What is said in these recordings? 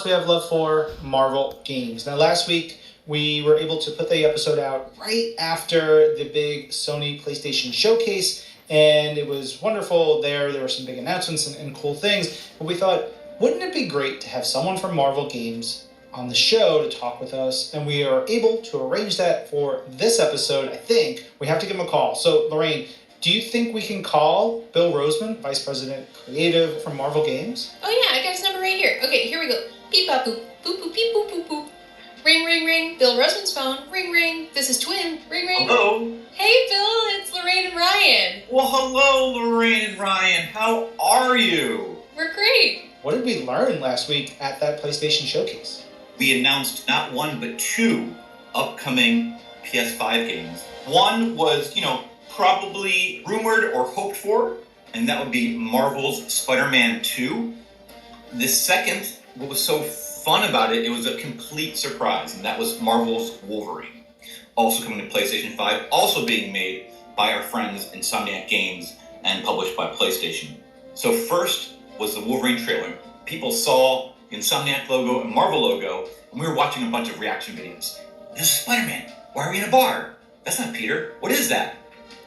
else we have love for? Marvel games. Now, last week we were able to put the episode out right after the big Sony PlayStation showcase, and it was wonderful there. There were some big announcements and cool things, but we thought, wouldn't it be great to have someone from Marvel Games on the show to talk with us? And we are able to arrange that for this episode. I think we have to give him a call. So, Lorraine, do you think we can call Bill Roseman, Vice President Creative from Marvel Games? Oh yeah, I got his number right here. Okay, here we go. Beep bop boop, boop boop beep boop boop boop. Ring ring ring. Bill Roseman's phone. Ring ring. This is Twin. Ring ring. Hello. Hey Bill, it's Lorraine and Ryan. Well, hello, Lorraine and Ryan. How are you? We're great. What did we learn last week at that PlayStation showcase? We announced not one but two upcoming PS5 games. One was, probably rumored or hoped for, and that would be Marvel's Spider-Man 2. The second, what was so fun about it, it was a complete surprise, and that was Marvel's Wolverine. Also coming to PlayStation 5, also being made by our friends Insomniac Games and published by PlayStation. So first was the Wolverine trailer. People saw the Insomniac logo and Marvel logo, and we were watching a bunch of reaction videos. This is Spider-Man. Why are we in a bar? That's not Peter. What is that?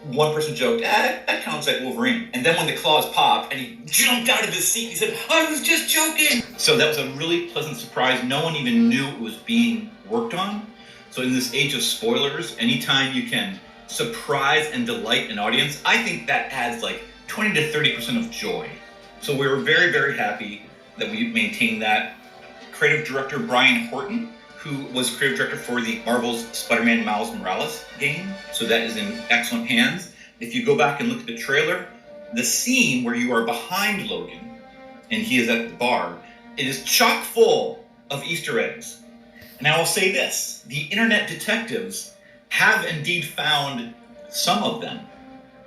One person joked, that kind of looks like Wolverine. And then when the claws popped and he jumped out of his seat, he said, I was just joking. So that was a really pleasant surprise. No one even knew it was being worked on. So in this age of spoilers, anytime you can surprise and delight an audience, I think that adds like 20 to 30% of joy. So we were very, very happy that we maintained that. Creative director Brian Horton, who was creative director for the Marvel's Spider-Man Miles Morales game. So that is in excellent hands. If you go back and look at the trailer, the scene where you are behind Logan and he is at the bar, it is chock full of Easter eggs. And I will say this, the internet detectives have indeed found some of them,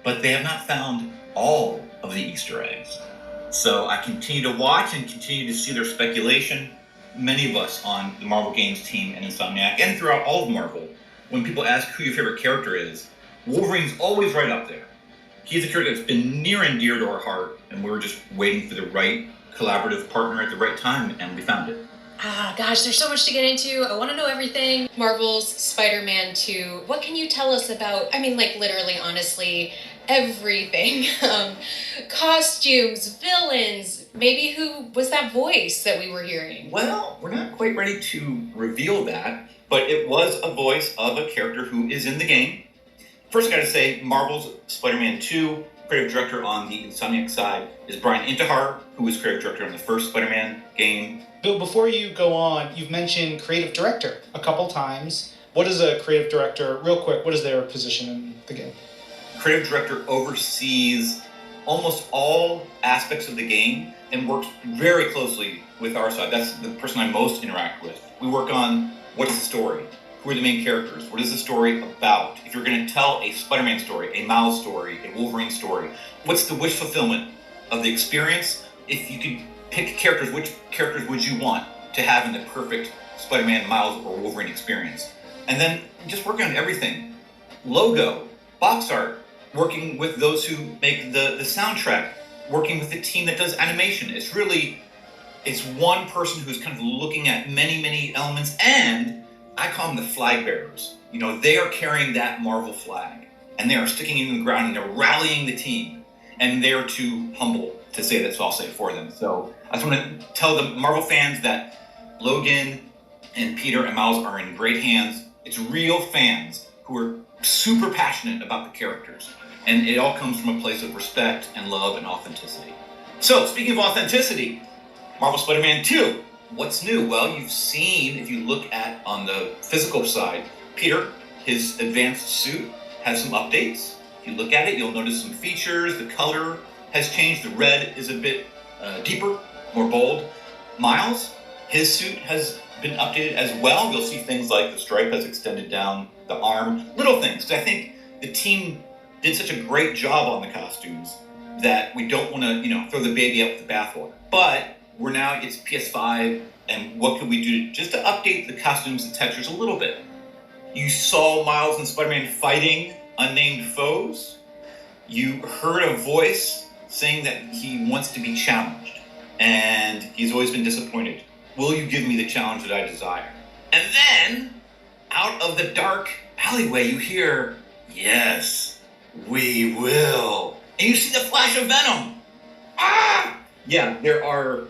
but they have not found all of the Easter eggs. So I continue to watch and continue to see their speculation. Many of us on the Marvel Games team and Insomniac, and throughout all of Marvel, when people ask who your favorite character is, Wolverine's always right up there. He's a character that's been near and dear to our heart, and we were just waiting for the right collaborative partner at the right time, and we found it. Gosh, there's so much to get into. I want to know everything. Marvel's Spider-Man 2. What can you tell us about, literally, honestly, everything. Costumes, villains, maybe who was that voice that we were hearing? Well, we're not quite ready to reveal that, but it was a voice of a character who is in the game. First, I gotta say, Marvel's Spider-Man 2, creative director on the Insomniac side is Brian Intihar, who was creative director on the first Spider-Man game. Bill, before you go on, you've mentioned creative director a couple times. What is a creative director? Real quick, what is their position in the game? Creative director oversees almost all aspects of the game and works very closely with our side. That's the person I most interact with. We work on what's the story, who are the main characters, what is the story about. If you're going to tell a Spider-Man story, a Miles story, a Wolverine story, what's the wish fulfillment of the experience? If you could pick characters, which characters would you want to have in the perfect Spider-Man, Miles, or Wolverine experience? And then just working on everything. Logo, box art, working with those who make the soundtrack, working with the team that does animation. It's one person who's kind of looking at many, many elements, and I call them the flag bearers. They are carrying that Marvel flag, and they are sticking it in the ground, and they're rallying the team, and they're too humble to say that, so I'll say it for them. So I just want to tell the Marvel fans that Logan and Peter and Miles are in great hands. It's real fans who are super passionate about the characters. And it all comes from a place of respect and love and authenticity. So, speaking of authenticity, Marvel Spider-Man 2, what's new? Well, you've seen, if you look at on the physical side, Peter, his advanced suit has some updates. If you look at it, you'll notice some features. The color has changed. The red is a bit deeper, more bold. Miles, his suit has been updated as well. You'll see things like the stripe has extended down the arm. Little things, because I think the team did such a great job on the costumes that we don't want to, throw the baby out with the bathwater. But it's PS5, and what could we do just to update the costumes and textures a little bit? You saw Miles and Spider-Man fighting unnamed foes. You heard a voice saying that he wants to be challenged, and he's always been disappointed Will you give me the challenge that I desire? And then, out of the dark alleyway, you hear, yes, we will. And you see the flash of venom. Ah! Yeah, there are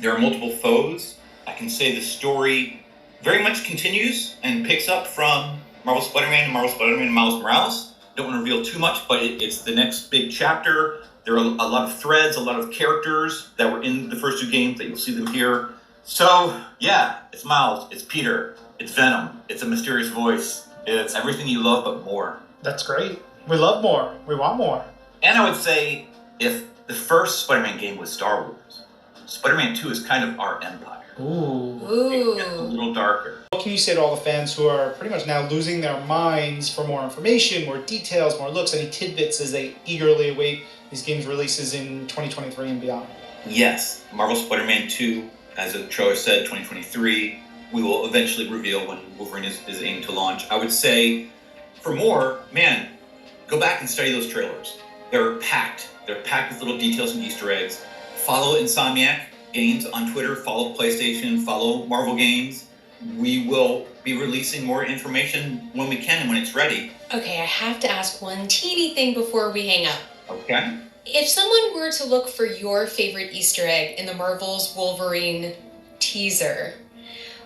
multiple foes. I can say the story very much continues and picks up from Marvel Spider-Man and Marvel Spider-Man and Miles Morales. Don't want to reveal too much, but it's the next big chapter. There are a lot of threads, a lot of characters that were in the first 2 games that you'll see them here. So, yeah, it's Miles, it's Peter, it's Venom, it's a mysterious voice. It's everything you love, but more. That's great. We love more. We want more. And I would say, if the first Spider-Man game was Star Wars, Spider-Man 2 is kind of our empire. Ooh. It gets a little darker. What can you say to all the fans who are pretty much now losing their minds for more information, more details, more looks, any tidbits as they eagerly await these games' releases in 2023 and beyond? Yes, Marvel Spider-Man 2, as the trailer said, 2023. We will eventually reveal when Wolverine is aimed to launch. I would say, for more, man, go back and study those trailers. They're packed. They're packed with little details and Easter eggs. Follow Insomniac Games on Twitter. Follow PlayStation. Follow Marvel Games. We will be releasing more information when we can and when it's ready. Okay, I have to ask one teeny thing before we hang up. Okay? If someone were to look for your favorite Easter egg in the Marvel's Wolverine teaser,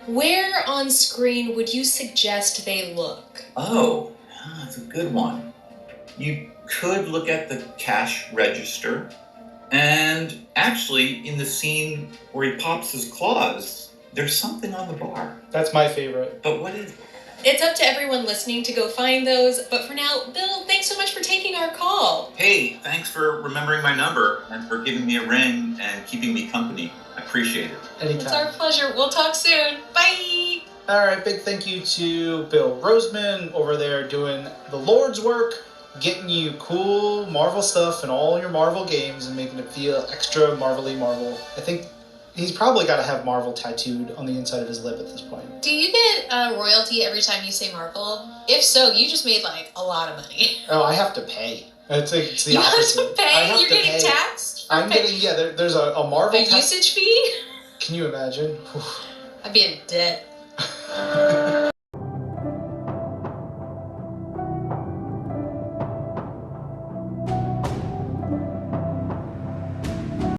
where on screen would you suggest they look? Oh, that's a good one. You could look at the cash register, and actually, in the scene where he pops his claws, there's something on the bar. That's my favorite. But what is it? It's up to everyone listening to go find those, but for now, Bill, thanks so much for taking our call. Hey, thanks for remembering my number and for giving me a ring and keeping me company. I appreciate it. Anytime. It's our pleasure. We'll talk soon. Bye! All right, big thank you to Bill Roseman over there doing the Lord's work, getting you cool Marvel stuff in all your Marvel games and making it feel extra Marvel-y Marvel. I think he's probably got to have Marvel tattooed on the inside of his lip at this point. Do you get royalty every time you say Marvel? If so, you just made like a lot of money. Oh, I have to pay. It's the You opposite. have to I pay? have You're to getting pay. taxed? I'm getting, there's a Marvel a usage fee? Can you imagine? I'd be in debt.